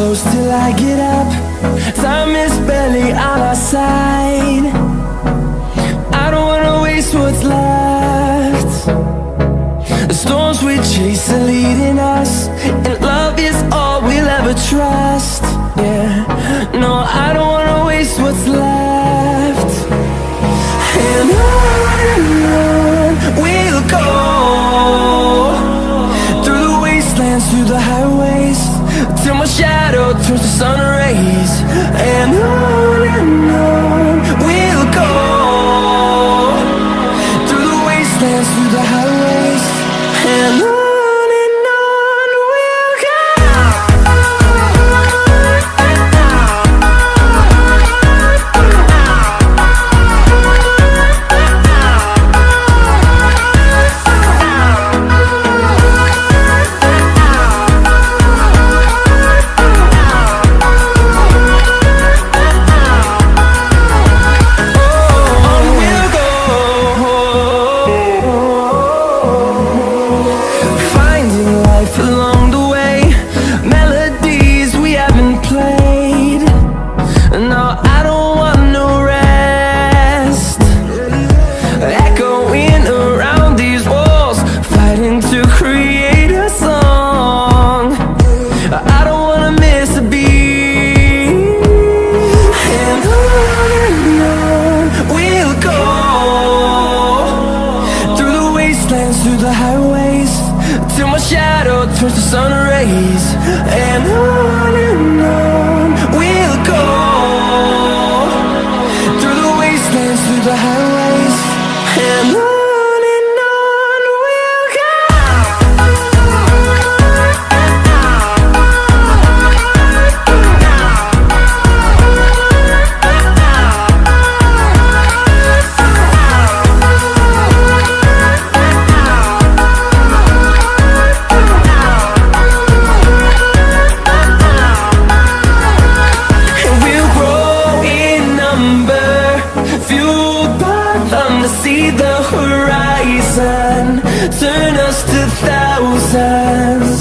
close till I get up. Time is barely on our side. I don't wanna waste what's left. The storms we chase are leading us, and love is all we'll ever trust. Yeah, no, I don't wanna waste what's left. And on we'll go, through the wastelands, through the highways, till my shadow turns to sun rays. And on we'll go, through the wastelands, through the highways, and on we'll go. Along the way, melodies we haven't played. No, I don't want no rest. Echoing around these walls, fighting to create a song. I don't wanna miss a beat. And on we'll go, through the wastelands, through the highways, till my shadow turns to sun rays. And on we'll go, through the wastelands, through the highways, and on we'll go. See the horizon, turn us to thousands.